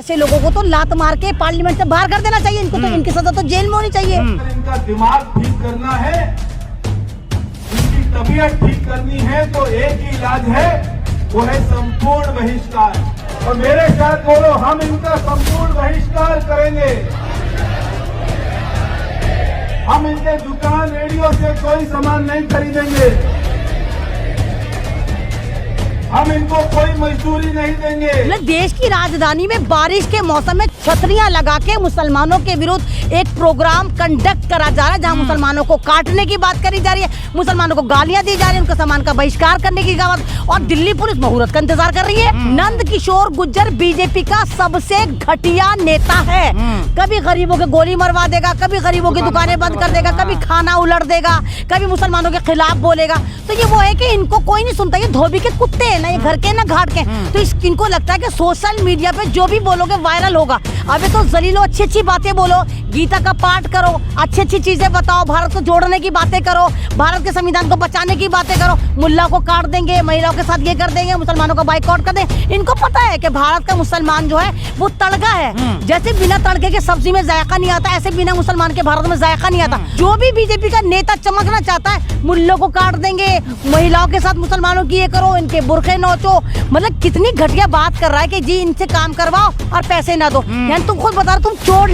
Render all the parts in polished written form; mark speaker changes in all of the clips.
Speaker 1: ऐसे लोगों को तो लात मार के पार्लियामेंट से बाहर कर देना चाहिए। इनको तो इनकी सजा तो जेल में होनी चाहिए।
Speaker 2: इनका दिमाग ठीक करना है, इनकी तबीयत ठीक करनी है तो एक ही इलाज है, वो है संपूर्ण बहिष्कार। और मेरे साथ बोलो, हम इनका संपूर्ण बहिष्कार करेंगे। हम इनके दुकान रेडियो से कोई सामान नहीं खरीदेंगे, हम इनको कोई मजदूरी नहीं देंगे।
Speaker 1: देश की राजधानी में बारिश के मौसम में छतरियां लगा के मुसलमानों के विरुद्ध एक प्रोग्राम कंडक्ट करा जा रहा है, जहां मुसलमानों को काटने की बात करी जा रही है, मुसलमानों को गालियां दी जा रही है, उनका सामान का बहिष्कार करने की बात। और दिल्ली पुलिस मुहूर्त का इंतजार कर रही है। नंद किशोर गुर्जर बीजेपी का सबसे घटिया नेता है। कभी गरीबों के गोली मरवा देगा, कभी गरीबों की दुकानें बंद कर देगा, कभी खाना उलट देगा, कभी मुसलमानों के खिलाफ बोलेगा। तो ये वो है कि इनको कोई नहीं सुनता, ये धोबी के कुत्ते हैं, ना ये घर के ना घाट के। तो इनको लगता है कि सोशल मीडिया पे जो भी बोलोगे वायरल होगा। अबे तो जलीलो अच्छी अच्छी बातें बोलो, गीता का पाठ करो, अच्छी अच्छी चीजें बताओ, भारत को जोड़ने की बातें करो, भारत के संविधान को बचाने की बातें करो। मुल्ला को काट देंगे, महिलाओं के साथ ये कर देंगे, मुसलमानों को बाइकआउट कर देंगे। इनको पता है कि भारत का मुसलमान जो है वो तड़का है। जैसे बिना तड़के के सब्जी में जायका नहीं आता, ऐसे बिना मुसलमान के भारत में जायका नहीं आता। जो भी बीजेपी का नेता चमकना चाहता है, मुल्लों को काट देंगे, महिलाओं के साथ मुसलमानों की ये करो, इनके बुरखे नोचो। मतलब कितनी घटिया बात कर रहा है कि जी इनसे काम करवाओ और पैसे ना दो। यानी तुम खुद बता रहे, तुम चोर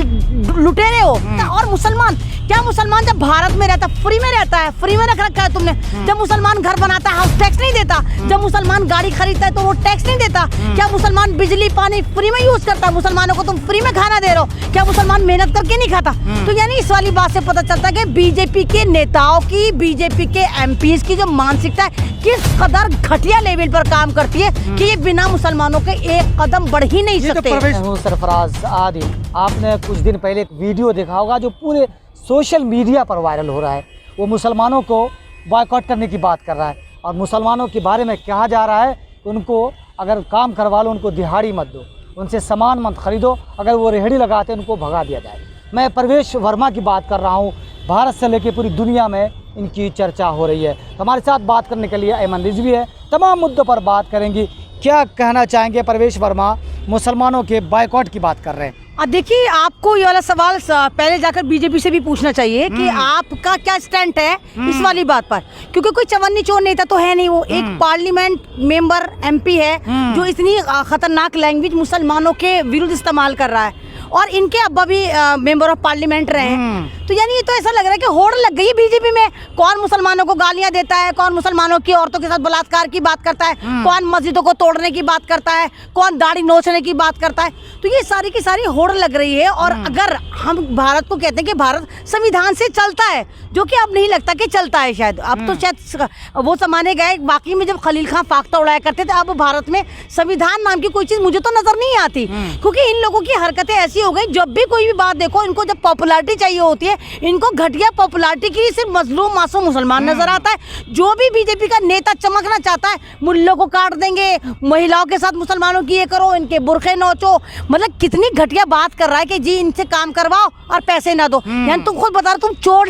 Speaker 1: लुटेरे हो। और मुसलमान क्या, मुसलमान जब भारत में रहता है फ्री में रहता है, फ्री में रख रखा है तुमने। जब मुसलमान घर बनाता है हाउस टैक्स नहीं देता, जब मुसलमान गाड़ी खरीदता है तो वो टैक्स नहीं देता। क्या मुसलमान बिजली पानी फ्री में यूज करता है? मुसलमानों को तुम फ्री में खाना दे रहे हो। क्या मुसलमान मेहनत करके नहीं खाता? तो यानी इस वाली बात से पता चलता है कि बीजेपी के नेताओं की, बीजेपी के एमपीज की जो मानसिकता है किस कदर घटिया लेवल पर काम करती है कि ये बिना मुसलमानों के एक कदम बढ़ ही नहीं सकते।
Speaker 3: सरफराज आदि, आपने कुछ दिन पहले एक वीडियो देखा होगा जो पूरे सोशल मीडिया पर वायरल हो रहा है। वो मुसलमानों को बॉयकॉट करने की बात कर रहा है और मुसलमानों के बारे में कहा जा रहा है कि उनको अगर काम करवा लो, उनको दिहाड़ी मत दो, उनसे सामान मत खरीदो, अगर वो रेहड़ी लगाते हैं उनको भगा दिया जाए। मैं प्रवेश वर्मा की बात कर रहा हूँ। भारत से लेकर पूरी दुनिया में इनकी चर्चा हो रही है। तो हमारे साथ बात करने के लिए ऐमन रिजवी है। तमाम मुद्दों पर बात करेंगी। क्या कहना चाहेंगे प्रवेश वर्मा, मुसलमानों के बायकॉट की बात कर रहे हैं?
Speaker 1: देखिए, आपको ये वाला सवाल पहले जाकर बीजेपी से भी पूछना चाहिए कि आपका क्या स्टैंड है इस वाली बात पर, क्योंकि कोई चवन्नी चोर नेता तो है नहीं। वो एक पार्लियामेंट मेंबर एमपी है जो इतनी खतरनाक लैंग्वेज मुसलमानों के विरुद्ध इस्तेमाल कर रहा है, और इनके अब्बा भी मेंबर ऑफ पार्लियामेंट रहे हैं। तो यानी ये तो ऐसा लग रहा है कि होड़ लग गई है बीजेपी में। कौन मुसलमानों को गालियां देता है, कौन मुसलमानों की औरतों के साथ बलात्कार की बात करता है, कौन मस्जिदों को तोड़ने की बात करता है, कौन दाढ़ी नोचने की बात करता है। तो ये सारी की सारी होड़ लग रही है। और अगर हम भारत को कहते हैं कि भारत संविधान से चलता है, जो कि अब नहीं लगता कि चलता है, शायद अब तो शायद वो जमाने गए बाकी में जब खलील खां फाख्ता उड़ाया करते थे। अब भारत में संविधान नाम की कोई चीज मुझे तो नजर नहीं आती, क्योंकि इन लोगों की हरकतें ऐसी हो गई, जब भी कोई भी बात देखो, इनको जब पॉपुलैरिटी चाहिए होती है, इनको घटिया पॉपुलैरिटी के लिए सिर्फ मजलूम मासूम मुसलमान नजर आता है। जो भी बीजेपी का नेता चमकना चाहता है, मुल्लों को काट देंगे, महिलाओं के साथ मुसलमानों की ये करो, इनके बुरखे नोचो। मतलब कितनी घटिया बात कर रहा है कि जी इनसे काम करवाओ और पैसे ना दो। यानी तुम खुद बता रहे, तुम चोर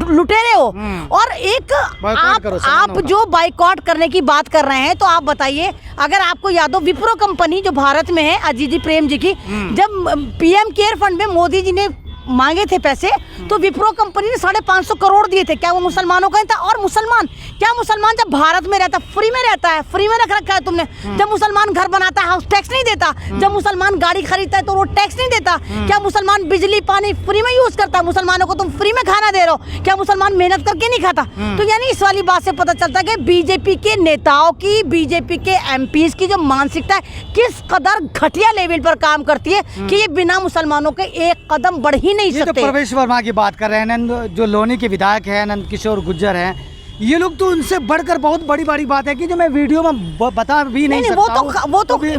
Speaker 1: लुटेरे हो। और एक आप जो बाइकआउट करने की बात कर रहे हैं, तो आप बताइए, अगर आपको याद हो विप्रो कंपनी जो भारत में है, अजीजी प्रेम जी की, जब पीएम केयर फंड में मोदी जी ने मांगे थे पैसे, तो विप्रो कंपनी ने 550 करोड़ दिए थे। क्या वो मुसलमानों का था? और मुसलमान क्या, मुसलमान जब भारत में रहता है फ्री में रहता है, फ्री में रख रखा है तुमने। जब मुसलमान घर बनाता है हाउस टैक्स नहीं देता, जब मुसलमान गाड़ी खरीदता है तो वो टैक्स नहीं देता। क्या मुसलमान बिजली पानी फ्री में यूज करता है? मुसलमानों को तुम फ्री में खाना दे रहे हो। क्या मुसलमान मेहनत करके नहीं खाता? तो यानी इस वाली बात से पता चलता है कि बीजेपी के नेताओं की, बीजेपी के एमपीज की जो मानसिकता है किस कदर घटिया लेवल पर काम करती है कि ये बिना मुसलमानों के एक कदम बढ़ ही नहीं सकते।
Speaker 3: तो प्रवेश वर्मा की बात कर रहे हैं, जो लोनी के विधायक हैं नंद किशोर गुर्जर हैं, ये लोग तो उनसे बढ़कर बहुत बड़ी बड़ी बात है कि जो मैं वीडियो में बता भी नहीं सकता।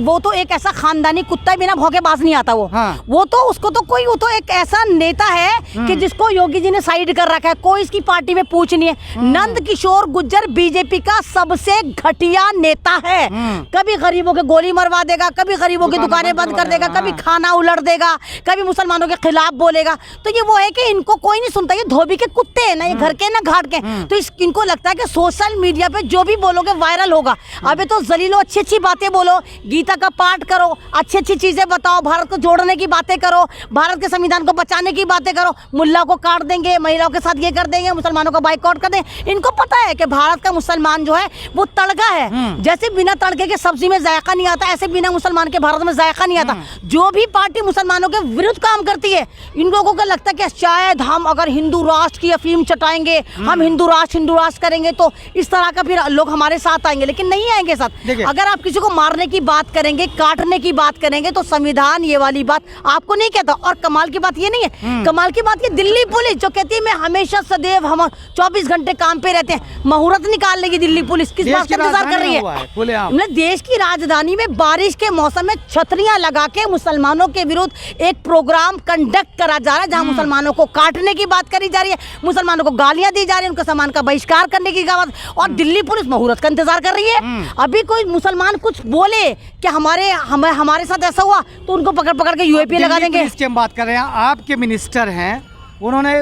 Speaker 1: वो तो एक ऐसा खानदानी कुत्ता बिना भौंके बाज नहीं आता। वो तो उसको तो कोई, वो तो एक ऐसा नेता है कि जिसको योगी जी ने साइड कर रखा है, कोई इसकी पार्टी में पूछ नहीं है। नंद किशोर गुर्जर बीजेपी का सबसे घटिया नेता है। कभी गरीबों के गोली मरवा देगा, कभी गरीबों की दुकानें बंद कर देगा, कभी खाना उलट देगा, कभी मुसलमानों के खिलाफ बोलेगा। तो ये वो है कि इनको कोई नहीं सुनता, ये धोबी के कुत्ते हैं, ना ये घर के ना घाट के। तो इनको लगता है कि सोशल मीडिया पे जो भी बोलोगे वायरल होगा। अबे तो जलीलो अच्छी अच्छी बातें बोलो, गीता का पाठ करो, अच्छी अच्छी चीजें बताओ, भारत को जोड़ने की बातें करो, भारत के संविधान को बचाने की बातें करो। मुल्ला को काट देंगे, महिलाओं के साथ ये कर देंगे, मुसलमानों को बाइकआउट कर देंगे। इनको पता है कि भारत का मुसलमान जो है वो तड़का है। जैसे बिना तड़के के सब्जी में जायका नहीं आता, ऐसे बिना मुसलमान के भारत में जायका नहीं आता। जो भी पार्टी मुसलमानों के विरुद्ध काम करती है, इन लोगों को लगता है कि शायद हम अगर हिंदू राष्ट्र की अफीम चटाएंगे, हम हिंदू राष्ट्र करेंगे तो इस तरह का फिर लोग हमारे साथ आएंगे, लेकिन नहीं आएंगे साथ। अगर आप किसी को मारने की बात करेंगे, काटने की बात करेंगे तो संविधान ये वाली बात आपको नहीं कहता। और कमाल की बात ये नहीं है, कमाल की बात ये दिल्ली पुलिस जो कहती है मैं हमेशा सदैव हम 24 घंटे काम पे रहते हैं, मुहूर्त निकाल लेगी दिल्ली पुलिस। किस बात का इंतजार कर रही है? देश की राजधानी में बारिश के मौसम में छतरियां लगा के मुसलमानों के विरुद्ध एक प्रोग्राम कंडक्ट करा जा रहा है, जहां मुसलमानों को काटने की बात करी जा रही है, मुसलमानों को गालियां दी जा रही है, उनके सामान का बहिष्कार करने की बात, और दिल्ली पुलिस मुहूर्त का इंतजार कर रही है। अभी कोई मुसलमान कुछ बोले कि हमारे साथ ऐसा हुआ तो उनको पकड़ के यूएपी लगा देंगे।
Speaker 3: इसकी हम बात कर रहे हैं, आपके मिनिस्टर हैं, उन्होंने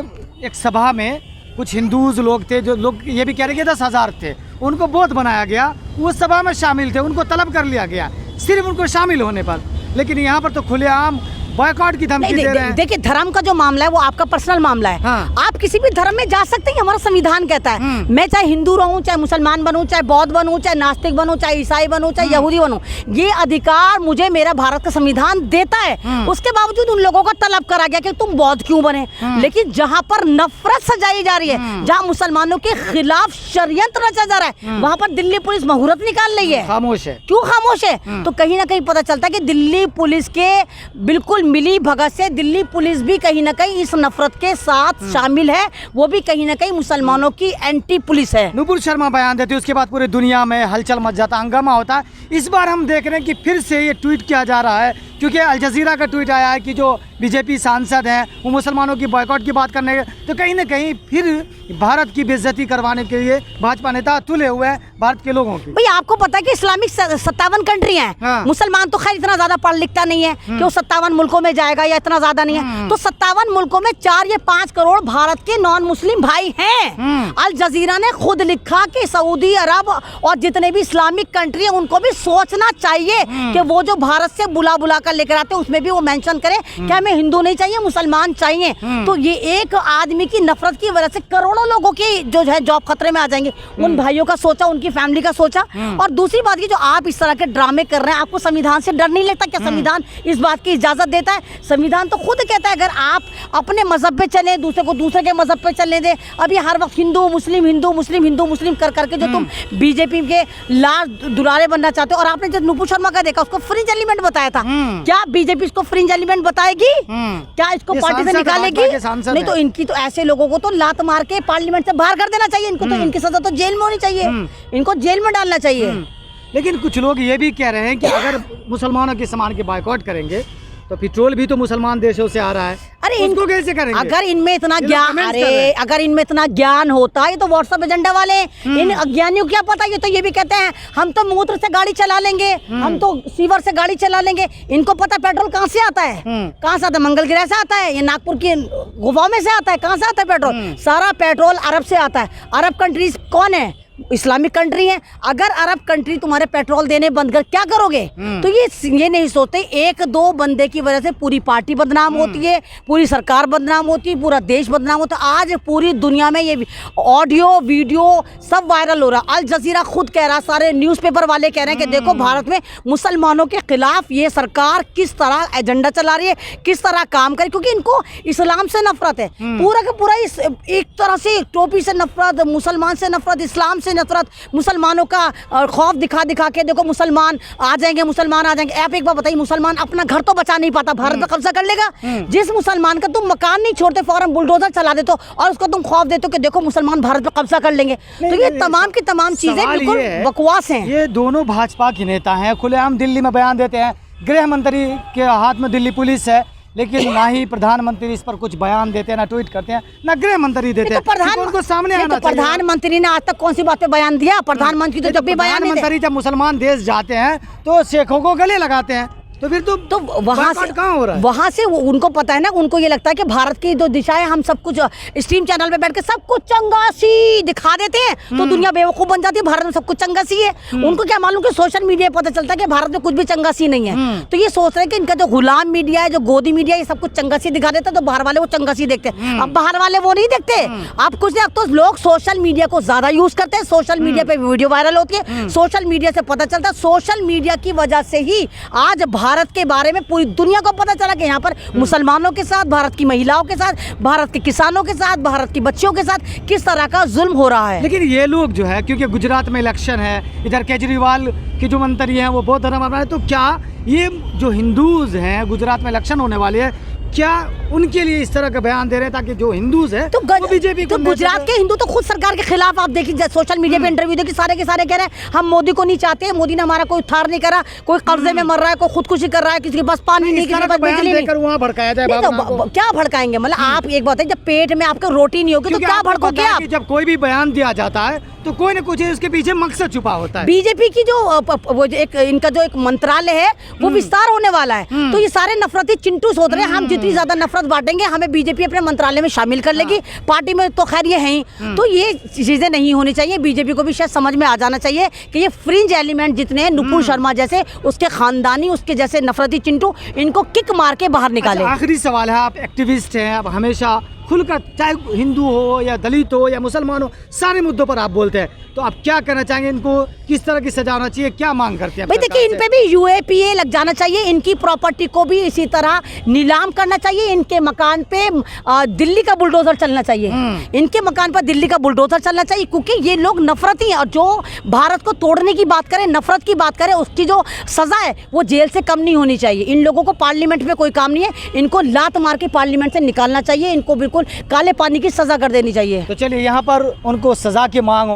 Speaker 3: एक सभा में कुछ हिंदूज लोग थे, जो लोग ये भी कह रहे कि 10,000 थे, उनको बोध बनाया गया, वो सभा में शामिल थे, उनको तलब कर लिया गया सिर्फ उनको शामिल होने पर। लेकिन यहाँ पर तो खुलेआम बॉयकॉट की धमकी दे रहे हैं।
Speaker 1: देखिए, धर्म का जो मामला है वो आपका पर्सनल मामला है।
Speaker 3: हाँ।
Speaker 1: आप किसी भी धर्म में जा सकते हैं, हमारा संविधान कहता है। मैं चाहे हिंदू रहूं, चाहे मुसलमान बनूं, चाहे बौद्ध बनूं, चाहे नास्तिक बनूं, चाहे ईसाई बनूं, चाहे यहूदी बनूं, ये अधिकार मुझे मेरा भारत का संविधान देता है। उसके बावजूद उन लोगों का तलब करा गया कि तुम बौद्ध क्यों बने। लेकिन जहाँ पर नफरत सजाई जा रही है, जहाँ मुसलमानों के खिलाफ षड्यंत्र रचा जा रहा है, वहाँ पर दिल्ली पुलिस मुहूर्त निकाल रही है।
Speaker 3: खामोश है।
Speaker 1: क्यों खामोश है? तो कहीं ना कहीं पता चलता है कि दिल्ली पुलिस के बिल्कुल मिली भगत से दिल्ली पुलिस भी कहीं ना कहीं इस नफरत के साथ शामिल है, वो भी कहीं ना कहीं मुसलमानों की एंटी पुलिस है।
Speaker 3: नुपुर शर्मा बयान देती है, उसके बाद पूरी दुनिया में हलचल मच जाता, हंगामा होता है। इस बार हम देख रहे हैं कि फिर से ये ट्वीट किया जा रहा है, क्योंकि अल जजीरा का ट्वीट आया है कि जो बीजेपी सांसद हैं वो मुसलमानों की बॉयकॉट की बात करने, तो कहीं ना कहीं फिर भारत की बेइज्जती करवाने के लिए भाजपा नेता तुले हुए हैं भारत के लोगों की।
Speaker 1: भाई आपको पता है कि इस्लामिक 57 कंट्री हैं।
Speaker 3: हाँ।
Speaker 1: मुसलमान तो खैर इतना ज्यादा पढ़ लिखता नहीं है कि वो 57 मुल्कों में जाएगा, या इतना ज्यादा नहीं है। तो 57 मुल्कों में 4 या 5 करोड़ भारत के नॉन मुस्लिम भाई हैं। अल जजीरा ने खुद लिखा कि सऊदी अरब और जितने भी इस्लामिक कंट्री है उनको भी सोचना चाहिए कि वो जो भारत से बुला कर लेकर आते हैं उसमें भी वो मेंशन करें कि हमें हिंदू नहीं चाहिए, मुसलमान चाहिए। तो ये एक आदमी की नफरत की वजह से करोड़ों लोगों की जो है जॉब खतरे में आ जाएंगे। उन भाइयों का सोचा, उनकी फैमिली का सोचा। और दूसरी बात की, जो आप इस तरह के ड्रामे कर रहे हैं, आपको संविधान से डर नहीं लगता? क्या संविधान इस बात की इजाजत देता है? संविधान तो खुद कहता है अगर आप अपने मजहब पे चले, दूसरे को दूसरे के मजहब पे चलने दे। अभी हर वक्त हिंदू मुस्लिम हिंदू मुस्लिम हिंदू मुस्लिम कर करके जो तुम बीजेपी के लाल दुलारे बनना चाहते हो, और आपने जो नुपुर शर्मा का देखा उसको फ्रिंज एलिमेंट बताया था, क्या बीजेपी इसको फ्रिंज एलिमेंट बताएगी? क्या इसको पार्टी से निकालेगी? नहीं तो इनकी तो ऐसे लोगों को तो लात मार के पार्लियामेंट से बाहर कर देना चाहिए। इनको तो इनकी सजा तो जेल में होनी चाहिए, इनको जेल में डालना चाहिए।
Speaker 3: लेकिन कुछ लोग ये भी कह रहे हैं कि अगर मुसलमानों के सामान के बायकॉट करेंगे तो पेट्रोल भी तो मुसलमान देशों से आ रहा है,
Speaker 1: अरे
Speaker 3: इनको कैसे करेंगे?
Speaker 1: अगर इनमें इतना ज्ञान, अगर इनमें इतना ज्ञान होता, ये तो व्हाट्सएप एजेंडा वाले, इन अज्ञानियों को क्या पता? ये तो ये भी कहते हैं हम तो मूत्र से गाड़ी चला लेंगे, हम तो सीवर से गाड़ी चला लेंगे। इनको पता पेट्रोल कहाँ से आता है, कहाँ से आता है? मंगलगिरी से आता है, ये नागपुर की गुफाओं में से आता है? कहाँ से आता है पेट्रोल? सारा पेट्रोल अरब से आता है। अरब कंट्रीज कौन है? इस्लामिक कंट्री है। अगर अरब कंट्री तुम्हारे पेट्रोल देने बंद कर, क्या करोगे? तो ये नहीं सोचते एक दो बंदे की वजह से पूरी पार्टी बदनाम होती है, पूरी सरकार बदनाम होती है, पूरा देश बदनाम होता है। आज पूरी दुनिया में ये ऑडियो वीडियो सब वायरल हो रहा है। अल जजीरा खुद कह रहा, सारे न्यूज़पेपर वाले कह रहे हैं कि देखो भारत में मुसलमानों के खिलाफ ये सरकार किस तरह एजेंडा चला रही है, किस तरह काम करे, क्योंकि इनको इस्लाम से नफरत है। पूरा का पूरा इस एक तरह से टोपी से नफरत, मुसलमान से नफरत, इस्लाम से नफरत, मुसलमानों का खौफ दिखा के देखो मुसलमान आ जाएंगे, मुसलमान आ जाएंगे। आप एक बार बताइए, मुसलमान अपना घर तो बचा नहीं पाता, भारत पे कब्जा कर लेगा? जिस मुसलमान का तुम मकान नहीं छोड़ते, फौरन बुलडोजर चला देते हो और उसको तुम खौफ देते हो कि देखो मुसलमान भारत पे कब्जा कर लेंगे। तो ये तमाम की तमाम चीजें बिल्कुल बकवास हैं।
Speaker 3: ये दोनों भाजपा के नेता हैं, खुलेआम दिल्ली में बयान देते हैं। गृह मंत्री के हाथ में दिल्ली पुलिस है, लेकिन ना ही प्रधानमंत्री इस पर कुछ बयान देते हैं, ना ट्वीट करते हैं, ना गृह मंत्री देते हैं। उनको सामने आना चाहिए।
Speaker 1: प्रधानमंत्री ने आज तक कौन सी बात पे बयान दिया? प्रधानमंत्री तो जब भी बयान
Speaker 3: प्रधानमंत्री जब मुसलमान देश जाते हैं तो शेखों को गले लगाते हैं, तो फिर तो
Speaker 1: वहां से
Speaker 3: boycott कहाँ हो रहा है?
Speaker 1: वहां से उनको पता है ना, उनको ये लगता है कि भारत की जो दिशा है, हम सब कुछ स्ट्रीम चैनल पे बैठ के सब कुछ चंगासी दिखा देते हैं तो दुनिया बेवकूफ बन जाती है, भारत में सब कुछ चंगासी है। उनको क्या मालूम कि सोशल मीडिया पता चलता है कि भारत में कुछ भी चंगासी नहीं है। तो ये सोच रहे हैं कि इनका जो गुलाम मीडिया है, जो गोदी मीडिया, ये सब कुछ चंगासी दिखा देता है, तो बाहर वाले वो चंगासी देखते हैं। अब बाहर वाले वो नहीं देखते। अब कुछ नहीं, अब तो लोग सोशल मीडिया को ज्यादा यूज करते हैं, सोशल मीडिया पे वीडियो वायरल होती है, सोशल मीडिया से पता चलता है। सोशल मीडिया की वजह से ही आज भारत के बारे में पूरी दुनिया को पता चला कि यहाँ पर मुसलमानों के साथ, भारत की महिलाओं के साथ, भारत के किसानों के साथ, भारत की बच्चियों के साथ किस तरह का जुल्म हो रहा है।
Speaker 3: लेकिन ये लोग जो है, क्योंकि गुजरात में इलेक्शन है, इधर केजरीवाल की जो मंत्री हैं वो बौद्ध धर्म अपना है, तो क्या ये जो हिंदूज हैं, गुजरात में इलेक्शन होने वाले हैं, क्या उनके लिए इस तरह का बयान दे रहे हैं ताकि जो हिंदूज हैं वो बीजेपी को
Speaker 1: तो गुजरात के हिंदू तो खुद सरकार के खिलाफ, आप देखिए सोशल मीडिया पे इंटरव्यू देखिए, सारे के सारे कह रहे हैं हम मोदी को नहीं चाहते, मोदी ने हमारा कोई उद्धार नहीं करा, कोई कर्जे में मर रहा है, कोई खुदकुशी कर रहा है, किसी के पास पानी नहीं, किसी के पास बिजली नहीं।
Speaker 3: वहाँ भड़काया जाए
Speaker 1: नहीं तो क्या भड़काएंगे? मतलब आप एक बात है, जब पेट में आपको रोटी नहीं होगी तो क्या भड़कोगे आप?
Speaker 3: जब कोई भी बयान दिया जाता है तो कोई ना कुछ उसके पीछे मकसद छुपा होता है।
Speaker 1: बीजेपी की वो एक इनका जो एक मंत्रालय है वो विस्तार होने वाला है, तो ये सारे नफरती चिंटू सोच रहे हैं हम जितनी ज्यादा नफरत बांटेंगे हमें बीजेपी अपने मंत्रालय में शामिल कर लेगी, पार्टी में तो खैर ये है ही। तो ये चीजें नहीं होनी चाहिए। बीजेपी को भी शायद समझ में आ जाना चाहिए कि ये फ्रिंज एलिमेंट जितने हैं, नुपुर शर्मा जैसे, उसके खानदानी, उसके जैसे नफरती चिंटू, इनको किक मार के बाहर निकाले।
Speaker 3: आखिरी सवाल है, आप एक्टिविस्ट हैं, आप हमेशा खुलकर, चाहे हिंदू हो या दलित हो या मुसलमान हो, सारे मुद्दों पर आप बोलते हैं, तो आप क्या कहना चाहेंगे? इनको किस तरह की सजा होना चाहिए, क्या मांग करते हैं?
Speaker 1: भाई देखिए, इन पे भी यूएपीए लग जाना चाहिए, इनकी प्रॉपर्टी को भी इसी तरह नीलाम करना चाहिए, इनके मकान पे दिल्ली का बुलडोजर चलना चाहिए, इनके मकान पर दिल्ली का बुलडोजर चलना चाहिए, क्योंकि ये लोग नफरती हैं और जो भारत को तोड़ने की बात करें, नफरत की बात करें, उसकी जो सजा है वो जेल से कम नहीं होनी चाहिए। इन लोगों को पार्लियामेंट में कोई काम नहीं है, इनको लात मार के पार्लियामेंट से निकालना चाहिए, इनको बिल्कुल काले पानी की सजा कर देनी चाहिए।
Speaker 3: तो चलिए, यहाँ पर उनको सजा की मांग